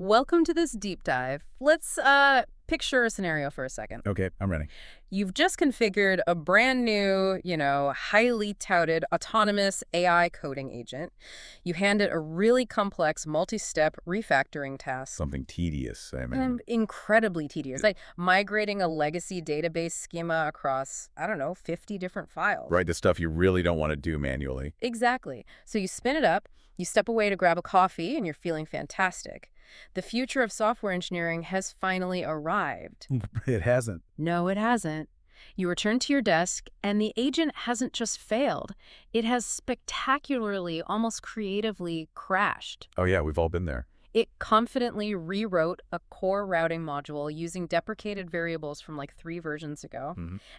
Welcome to this deep dive. Let's picture a scenario for a second. Okay, I'm ready. You've just configured a brand new, highly touted autonomous AI coding agent. You hand it a really complex multi-step refactoring task. Something tedious, I imagine. Incredibly tedious, like migrating a legacy database schema across, I don't know, 50 different files. Right, the stuff you really don't want to do manually. Exactly. So you spin it up, you step away to grab a coffee, and you're feeling fantastic. The future of software engineering has finally arrived. It hasn't. No, it hasn't. You return to your desk, and the agent hasn't just failed. It has spectacularly, almost creatively crashed. Oh yeah, we've all been there. It confidently rewrote a core routing module using deprecated variables from like 3 versions ago.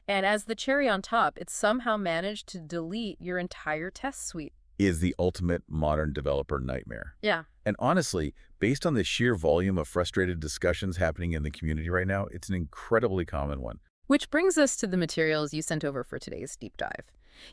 And as the cherry on top, it somehow managed to delete your entire test suite. Is the ultimate modern developer nightmare. Yeah. And honestly, based on the sheer volume of frustrated discussions happening in the community right now, it's an incredibly common one. Which brings us to the materials you sent over for today's deep dive.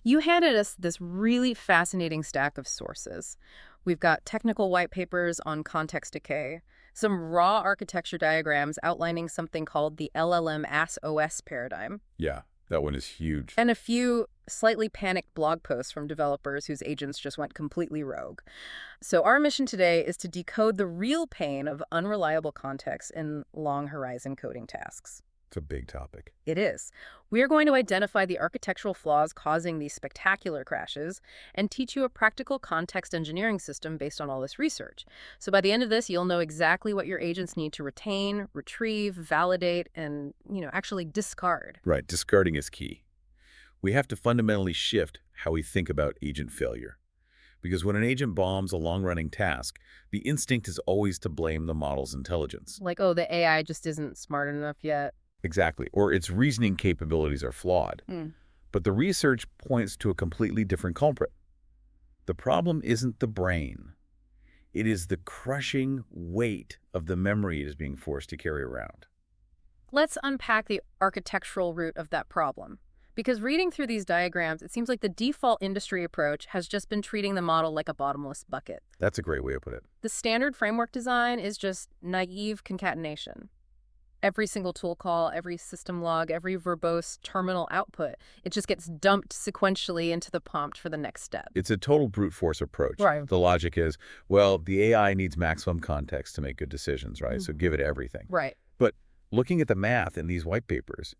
You handed us this really fascinating stack of sources. We've got technical white papers on context decay, some raw architecture diagrams outlining something called the LLM as-OS paradigm, Yeah, that one is huge. and a few slightly panicked blog posts from developers whose agents just went completely rogue. So our mission today is to decode the real pain of unreliable context in long horizon coding tasks. It's a big topic. It is. We are going to identify the architectural flaws causing these spectacular crashes and teach you a practical context engineering system based on all this research. So by the end of this, you'll know exactly what your agents need to retain, retrieve, validate, and, actually discard. Right, discarding is key. We have to fundamentally shift how we think about agent failure. Because when an agent bombs a long-running task, the instinct is always to blame the model's intelligence. Like, oh, the AI just isn't smart enough yet. Exactly, or its reasoning capabilities are flawed. But the research points to a completely different culprit. The problem isn't the brain. It is the crushing weight of the memory it is being forced to carry around. Let's unpack the architectural root of that problem. Because reading through these diagrams, it seems like the default industry approach has just been treating the model like a bottomless bucket. That's a great way to put it. The standard framework design is just naive concatenation. Every single tool call, every system log, every verbose terminal output, it just gets dumped sequentially into the prompt for the next step. It's a total brute force approach. Right. The logic is, well, the AI needs maximum context to make good decisions, right? So give it everything. Right. But looking at the math in these white papers,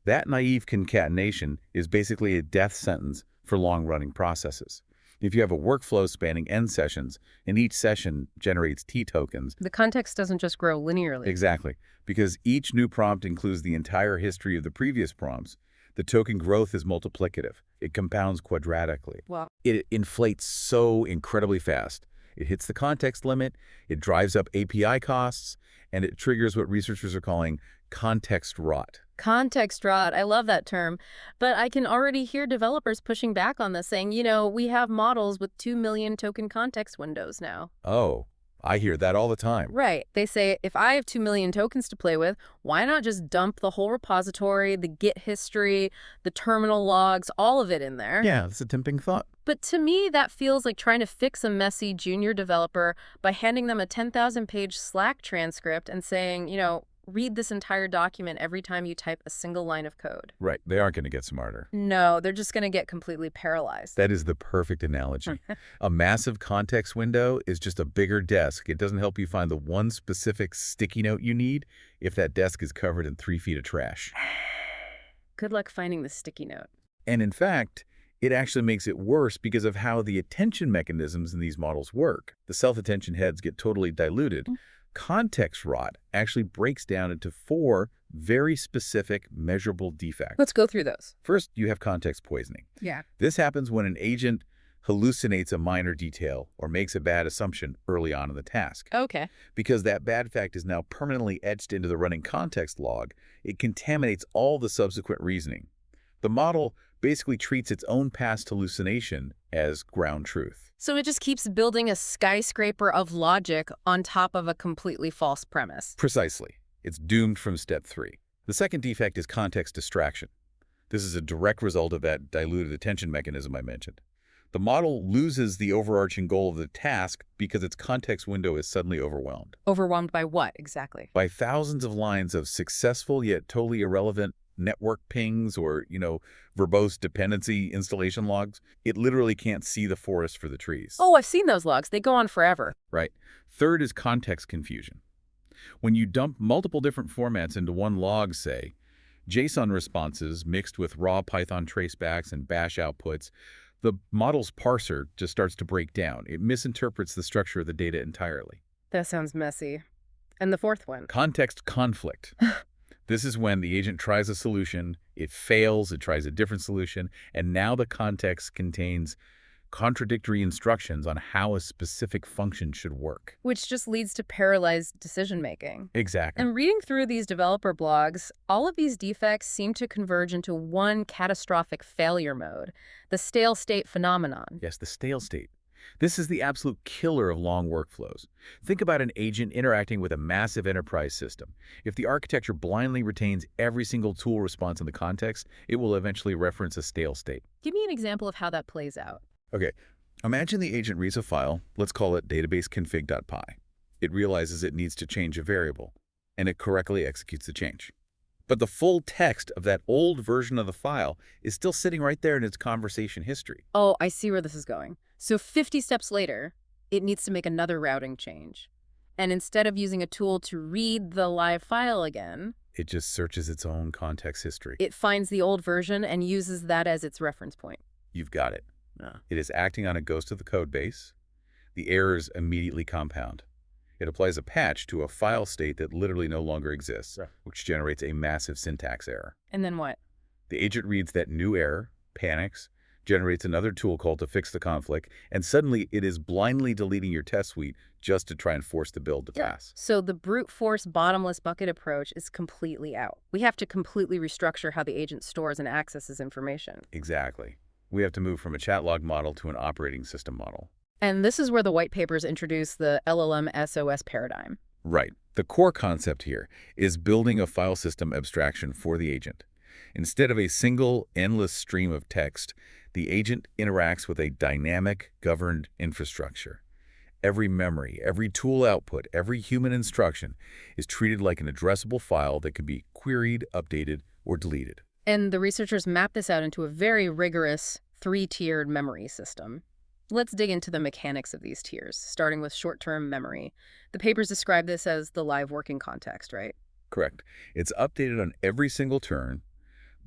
that naive concatenation is basically a death sentence for long-running processes. If you have a workflow spanning N sessions, and each session generates T tokens. The context doesn't just grow linearly. Exactly. Because each new prompt includes the entire history of the previous prompts, the token growth is multiplicative. It compounds quadratically. Wow. It inflates so incredibly fast. It hits the context limit, it drives up API costs, and it triggers what researchers are calling context rot. Context rot, I love that term. But I can already hear developers pushing back on this, saying, we have models with 2 million token context windows now. Oh, I hear that all the time. Right. They say, if I have 2 million tokens to play with, why not just dump the whole repository, the Git history, the terminal logs, all of it in there? Yeah, that's a tempting thought. But to me, that feels like trying to fix a messy junior developer by handing them a 10,000-page Slack transcript and saying, read this entire document every time you type a single line of code. Right. They aren't going to get smarter. No, they're just going to get completely paralyzed. That is the perfect analogy. A massive context window is just a bigger desk. It doesn't help you find the one specific sticky note you need if that desk is covered in 3 feet of trash. Good luck finding the sticky note. And in fact, it actually makes it worse because of how the attention mechanisms in these models work. The self-attention heads get totally diluted. Context rot actually breaks down into 4 very specific measurable defects. Let's go through those. First, you have context poisoning. Yeah. This happens when an agent hallucinates a minor detail or makes a bad assumption early on in the task. Okay. Because that bad fact is now permanently etched into the running context log, it contaminates all the subsequent reasoning. The model basically treats its own past hallucination as ground truth. So it just keeps building a skyscraper of logic on top of a completely false premise. Precisely. It's doomed from step 3. The second defect is context distraction. This is a direct result of that diluted attention mechanism I mentioned. The model loses the overarching goal of the task because its context window is suddenly overwhelmed. Overwhelmed by what, exactly? By thousands of lines of successful yet totally irrelevant network pings or, verbose dependency installation logs. It literally can't see the forest for the trees. Oh, I've seen those logs. They go on forever. Right. Third is context confusion. When you dump multiple different formats into one log, say, JSON responses mixed with raw Python tracebacks and bash outputs, the model's parser just starts to break down. It misinterprets the structure of the data entirely. That sounds messy. And the fourth one? Context conflict. This is when the agent tries a solution, it fails, it tries a different solution, and now the context contains contradictory instructions on how a specific function should work. Which just leads to paralyzed decision-making. Exactly. And reading through these developer blogs, all of these defects seem to converge into one catastrophic failure mode, the stale state phenomenon. Yes, the stale state. This is the absolute killer of long workflows. Think about an agent interacting with a massive enterprise system. If the architecture blindly retains every single tool response in the context, it will eventually reference a stale state. Give me an example of how that plays out. Okay, imagine the agent reads a file, let's call it databaseconfig.py. It realizes it needs to change a variable, and it correctly executes the change. But the full text of that old version of the file is still sitting right there in its conversation history. Oh, I see where this is going. So 50 steps later, it needs to make another routing change. And instead of using a tool to read the live file again, it just searches its own context history. It finds the old version and uses that as its reference point. You've got it. It is acting on a ghost of the code base. The errors immediately compound. It applies a patch to a file state that literally no longer exists, which generates a massive syntax error. And then what? The agent reads that new error, panics, generates another tool call to fix the conflict, and suddenly it is blindly deleting your test suite just to try and force the build to pass. So the brute force bottomless bucket approach is completely out. We have to completely restructure how the agent stores and accesses information. Exactly. We have to move from a chat log model to an operating system model. And this is where the white papers introduce the LLM SOS paradigm. Right. The core concept here is building a file system abstraction for the agent. Instead of a single, endless stream of text, the agent interacts with a dynamic, governed infrastructure. Every memory, every tool output, every human instruction is treated like an addressable file that can be queried, updated, or deleted. And the researchers map this out into a very rigorous, three-tiered memory system. Let's dig into the mechanics of these tiers, starting with short-term memory. The papers describe this as the live working context, right? Correct. It's updated on every single turn,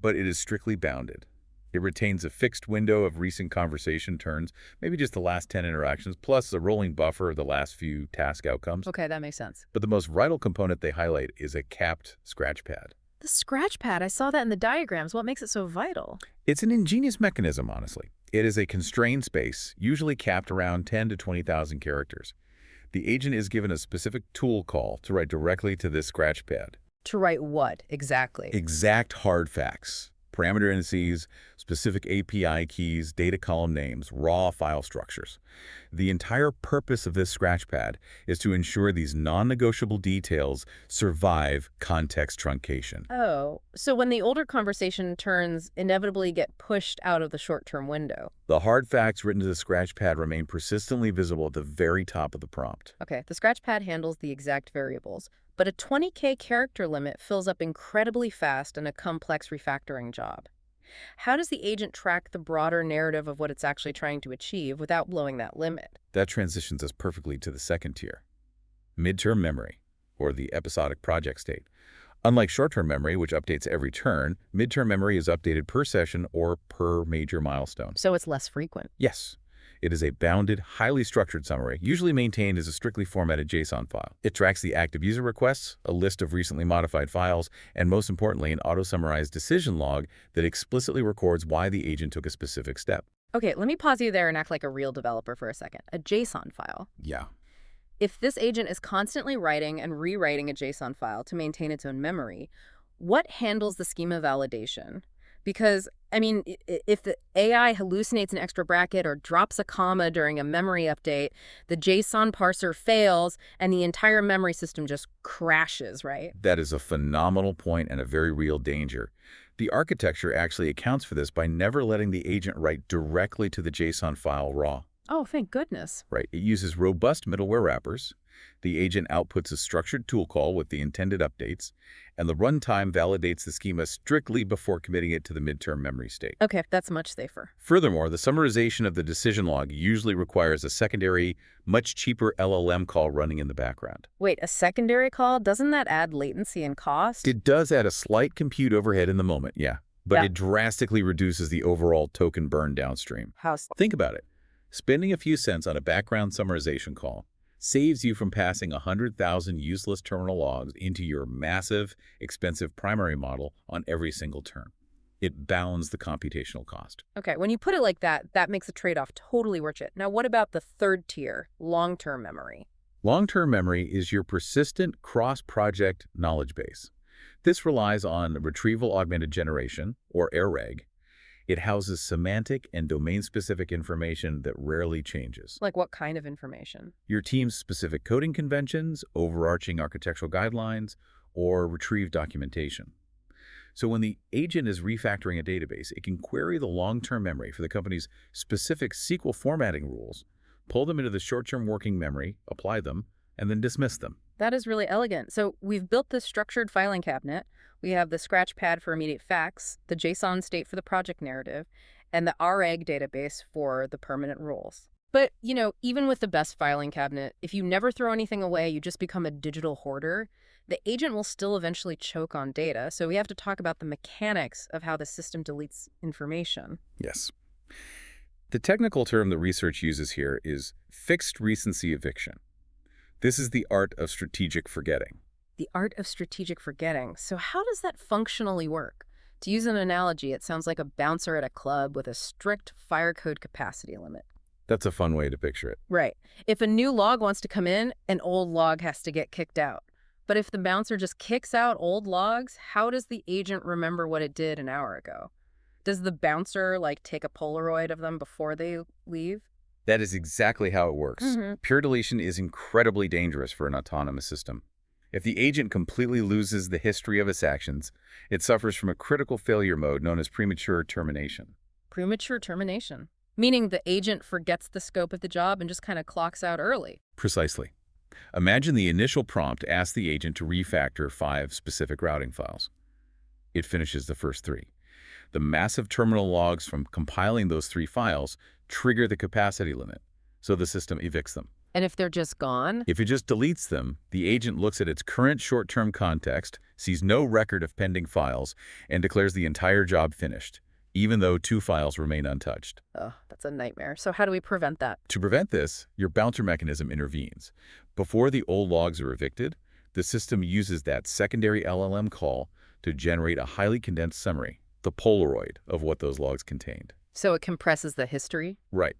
but it is strictly bounded. It retains a fixed window of recent conversation turns, maybe just the last 10 interactions, plus a rolling buffer of the last few task outcomes. Okay, that makes sense. But the most vital component they highlight is a capped scratch pad. The scratch pad, I saw that in the diagrams. What makes it so vital? It's an ingenious mechanism, honestly. It is a constrained space, usually capped around 10 to 20,000 characters. The agent is given a specific tool call to write directly to this scratch pad. To write what, exactly? Exact hard facts, parameter indices, specific API keys, data column names, raw file structures. The entire purpose of this scratch pad is to ensure these non-negotiable details survive context truncation. Oh, so when the older conversation turns inevitably get pushed out of the short-term window. The hard facts written to the scratch pad remain persistently visible at the very top of the prompt. Okay, the scratch pad handles the exact variables, but a 20K character limit fills up incredibly fast in a complex refactoring job. How does the agent track the broader narrative of what it's actually trying to achieve without blowing that limit? That transitions us perfectly to the second tier, midterm memory, or the episodic project state. Unlike short-term memory, which updates every turn, midterm memory is updated per session or per major milestone. So it's less frequent. Yes. It is a bounded, highly structured summary, usually maintained as a strictly formatted JSON file. It tracks the active user requests, a list of recently modified files, and most importantly, an auto-summarized decision log that explicitly records why the agent took a specific step. Okay, let me pause you there and act like a real developer for a second. A JSON file. Yeah. If this agent is constantly writing and rewriting a JSON file to maintain its own memory, what handles the schema validation? Because, I mean, if the AI hallucinates an extra bracket or drops a comma during a memory update, the JSON parser fails and the entire memory system just crashes, right? That is a phenomenal point and a very real danger. The architecture actually accounts for this by never letting the agent write directly to the JSON file raw. Oh, thank goodness. Right. It uses robust middleware wrappers. The agent outputs a structured tool call with the intended updates, and the runtime validates the schema strictly before committing it to the midterm memory state. Okay, that's much safer. Furthermore, the summarization of the decision log usually requires a secondary, much cheaper LLM call running in the background. Wait, a secondary call? Doesn't that add latency and cost? It does add a slight compute overhead in the moment, yeah, but Yeah. it drastically reduces the overall token burn downstream. Think about it. Spending a few cents on a background summarization call saves you from passing 100,000 useless terminal logs into your massive, expensive primary model on every single turn. It bounds the computational cost. Okay, when you put it like that, that makes a trade-off totally worth it. Now, what about the third tier, long-term memory? Long-term memory is your persistent cross-project knowledge base. This relies on retrieval-augmented generation, or AIRAG. It houses semantic and domain-specific information that rarely changes. Like what kind of information? Your team's specific coding conventions, overarching architectural guidelines, or retrieved documentation. So when the agent is refactoring a database, it can query the long-term memory for the company's specific SQL formatting rules, pull them into the short-term working memory, apply them, and then dismiss them. That is really elegant. So we've built this structured filing cabinet. We have the scratch pad for immediate facts, the JSON state for the project narrative, and the RAG database for the permanent rules. But, even with the best filing cabinet, if you never throw anything away, you just become a digital hoarder, the agent will still eventually choke on data. So we have to talk about the mechanics of how the system deletes information. Yes. The technical term the research uses here is fixed recency eviction. This is the art of strategic forgetting. The art of strategic forgetting. So how does that functionally work? To use an analogy, it sounds like a bouncer at a club with a strict fire code capacity limit. That's a fun way to picture it. Right. If a new log wants to come in, an old log has to get kicked out. But if the bouncer just kicks out old logs, how does the agent remember what it did an hour ago? Does the bouncer, take a Polaroid of them before they leave? That is exactly how it works. Pure deletion is incredibly dangerous for an autonomous system. If the agent completely loses the history of its actions, it suffers from a critical failure mode known as premature termination. Premature termination. Meaning the agent forgets the scope of the job and just kind of clocks out early. Precisely. Imagine the initial prompt asks the agent to refactor 5 specific routing files. It finishes the first 3. The massive terminal logs from compiling those 3 files trigger the capacity limit, so the system evicts them. And if they're just gone? If it just deletes them, the agent looks at its current short-term context, sees no record of pending files, and declares the entire job finished, even though 2 files remain untouched. Oh, that's a nightmare. So how do we prevent that? To prevent this, your bouncer mechanism intervenes. Before the old logs are evicted, the system uses that secondary LLM call to generate a highly condensed summary, the Polaroid, of what those logs contained. So it compresses the history? Right.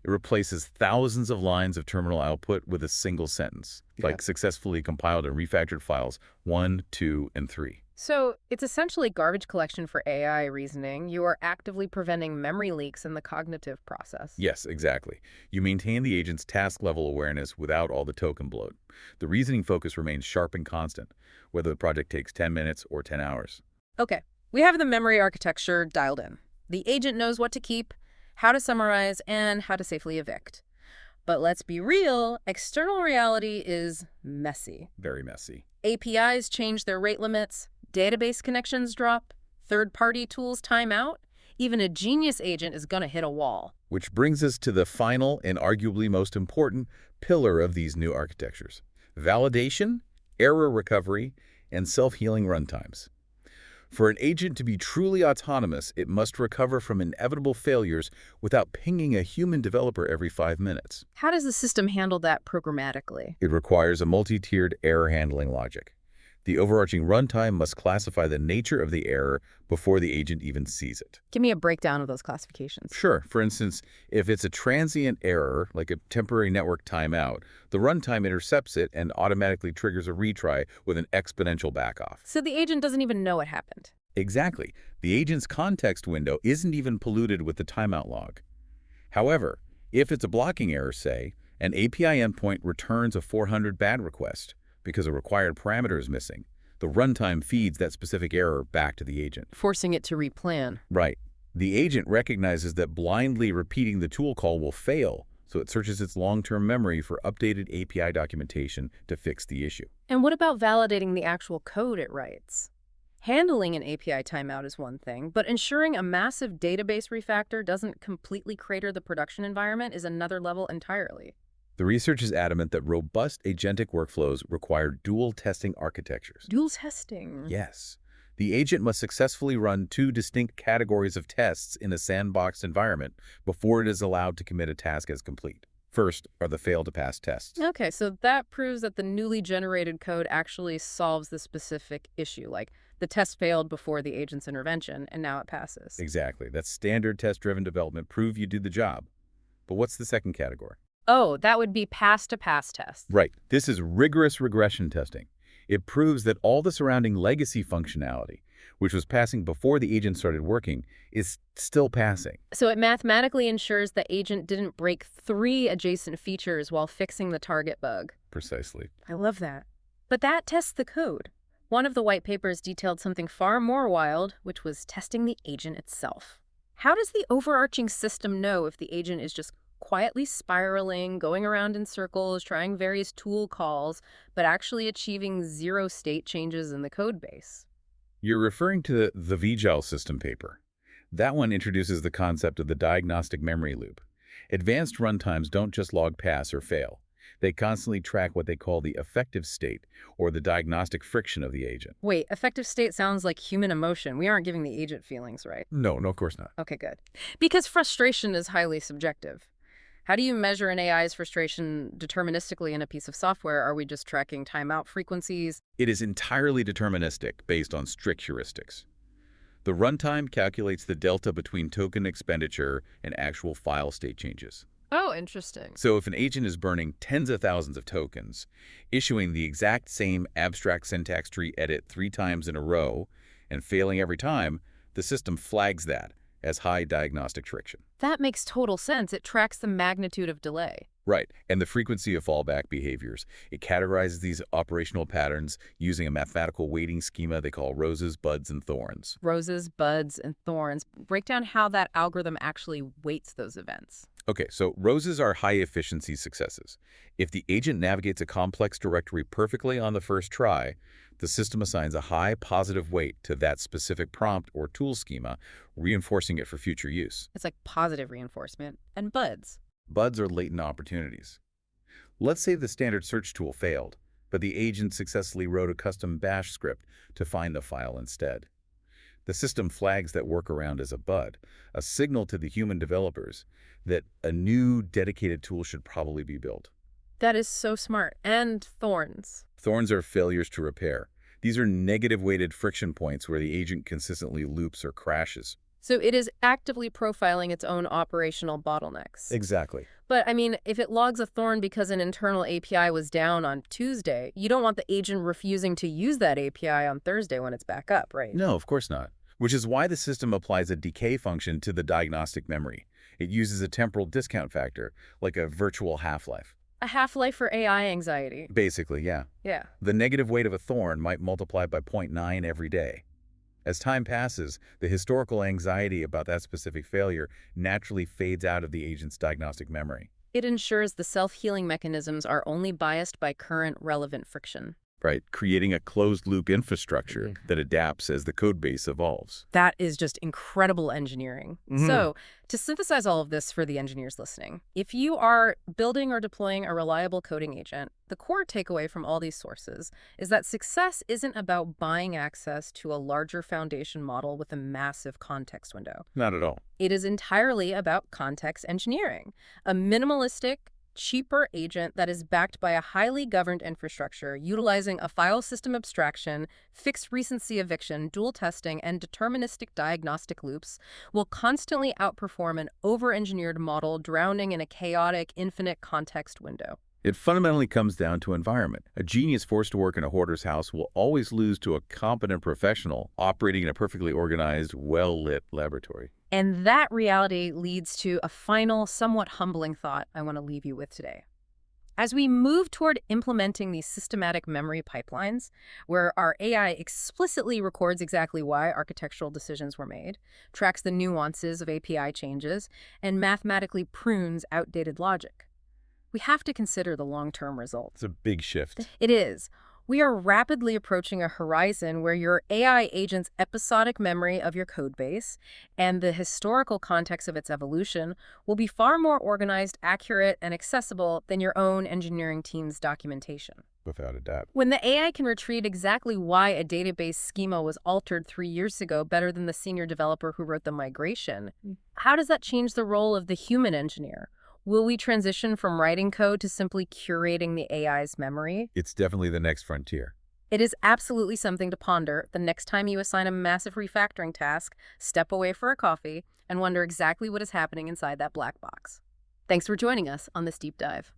It replaces thousands of lines of terminal output with a single sentence, like successfully compiled and refactored files 1, 2, and 3. So it's essentially garbage collection for AI reasoning. You are actively preventing memory leaks in the cognitive process. Yes, exactly. You maintain the agent's task-level awareness without all the token bloat. The reasoning focus remains sharp and constant, whether the project takes 10 minutes or 10 hours. Okay, we have the memory architecture dialed in. The agent knows what to keep, how to summarize, and how to safely evict. But let's be real, external reality is messy. Very messy. APIs change their rate limits, database connections drop, third-party tools time out. Even a genius agent is going to hit a wall. Which brings us to the final and arguably most important pillar of these new architectures: validation, error recovery, and self-healing runtimes. For an agent to be truly autonomous, it must recover from inevitable failures without pinging a human developer every 5 minutes. How does the system handle that programmatically? It requires a multi-tiered error handling logic. The overarching runtime must classify the nature of the error before the agent even sees it. Give me a breakdown of those classifications. Sure. For instance, if it's a transient error, like a temporary network timeout, the runtime intercepts it and automatically triggers a retry with an exponential backoff. So the agent doesn't even know what happened. Exactly. The agent's context window isn't even polluted with the timeout log. However, if it's a blocking error, say, an API endpoint returns a 400 bad request because a required parameter is missing, The runtime feeds that specific error back to the agent. Forcing it to replan. Right. The agent recognizes that blindly repeating the tool call will fail, so it searches its long-term memory for updated API documentation to fix the issue. And what about validating the actual code it writes? Handling an API timeout is one thing, but ensuring a massive database refactor doesn't completely crater the production environment is another level entirely. The research is adamant that robust agentic workflows require dual testing architectures. Dual testing. Yes. The agent must successfully run two distinct categories of tests in a sandboxed environment before it is allowed to commit a task as complete. First are the fail-to-pass tests. Okay, so that proves that the newly generated code actually solves the specific issue, like the test failed before the agent's intervention, and now it passes. Exactly. That's standard test-driven development. Prove you do the job. But what's the second category? Oh, that would be pass-to-pass tests. Right. This is rigorous regression testing. It proves that all the surrounding legacy functionality, which was passing before the agent started working, is still passing. So it mathematically ensures the agent didn't break 3 adjacent features while fixing the target bug. Precisely. I love that. But that tests the code. One of the white papers detailed something far more wild, which was testing the agent itself. How does the overarching system know if the agent is just quietly spiraling, going around in circles, trying various tool calls, but actually achieving 0 state changes in the code base? You're referring to the VIGIL system paper. That one introduces the concept of the diagnostic memory loop. Advanced runtimes don't just log pass or fail. They constantly track what they call the effective state, or the diagnostic friction of the agent. Wait, effective state sounds like human emotion. We aren't giving the agent feelings, right? No, of course not. Okay, good. Because frustration is highly subjective. How do you measure an AI's frustration deterministically in a piece of software? Are we just tracking timeout frequencies? It is entirely deterministic based on strict heuristics. The runtime calculates the delta between token expenditure and actual file state changes. Oh, interesting. So if an agent is burning tens of thousands of tokens, issuing the exact same abstract syntax tree edit 3 times in a row, and failing every time, the system flags that as high diagnostic friction. That makes total sense. It tracks the magnitude of delay. Right, and the frequency of fallback behaviors. It categorizes these operational patterns using a mathematical weighting schema they call roses, buds, and thorns. Roses, buds, and thorns. Break down how that algorithm actually weights those events. Okay, so roses are high-efficiency successes. If the agent navigates a complex directory perfectly on the first try, the system assigns a high positive weight to that specific prompt or tool schema, reinforcing it for future use. It's like positive reinforcement. And buds. Buds are latent opportunities. Let's say the standard search tool failed, but the agent successfully wrote a custom bash script to find the file instead. The system flags that workaround as a bud, a signal to the human developers that a new dedicated tool should probably be built. That is so smart. And thorns. Thorns are failures to repair. These are negative-weighted friction points where the agent consistently loops or crashes. So it is actively profiling its own operational bottlenecks. Exactly. But, I mean, if it logs a thorn because an internal API was down on Tuesday, you don't want the agent refusing to use that API on Thursday when it's back up, right? No, of course not. Which is why the system applies a decay function to the diagnostic memory. It uses a temporal discount factor, like a virtual half-life. A half-life for AI anxiety. Basically, yeah. Yeah. The negative weight of a thorn might multiply by 0.9 every day. As time passes, the historical anxiety about that specific failure naturally fades out of the agent's diagnostic memory. It ensures the self-healing mechanisms are only biased by current relevant friction. Right, creating a closed-loop infrastructure that adapts as the code base evolves. That is just incredible engineering. So, to synthesize all of this for the engineers listening, if you are building or deploying a reliable coding agent, the core takeaway from all these sources is that success isn't about buying access to a larger foundation model with a massive context window. Not at all. It is entirely about context engineering, a minimalistic, cheaper agent that is backed by a highly governed infrastructure utilizing a file system abstraction, fixed recency eviction, dual testing, and deterministic diagnostic loops will constantly outperform an over-engineered model drowning in a chaotic, infinite context window. It fundamentally comes down to environment. A genius forced to work in a hoarder's house will always lose to a competent professional operating in a perfectly organized, well-lit laboratory. And that reality leads to a final, somewhat humbling thought I want to leave you with today. As we move toward implementing these systematic memory pipelines, where our AI explicitly records exactly why architectural decisions were made, tracks the nuances of API changes, and mathematically prunes outdated logic, we have to consider the long-term results. It's a big shift. It is. We are rapidly approaching a horizon where your AI agent's episodic memory of your codebase and the historical context of its evolution will be far more organized, accurate, and accessible than your own engineering team's documentation. Without a doubt. When the AI can retrieve exactly why a database schema was altered 3 years ago better than the senior developer who wrote the migration, how does that change the role of the human engineer? Will we transition from writing code to simply curating the AI's memory? It's definitely the next frontier. It is absolutely something to ponder the next time you assign a massive refactoring task, step away for a coffee, and wonder exactly what is happening inside that black box. Thanks for joining us on this deep dive.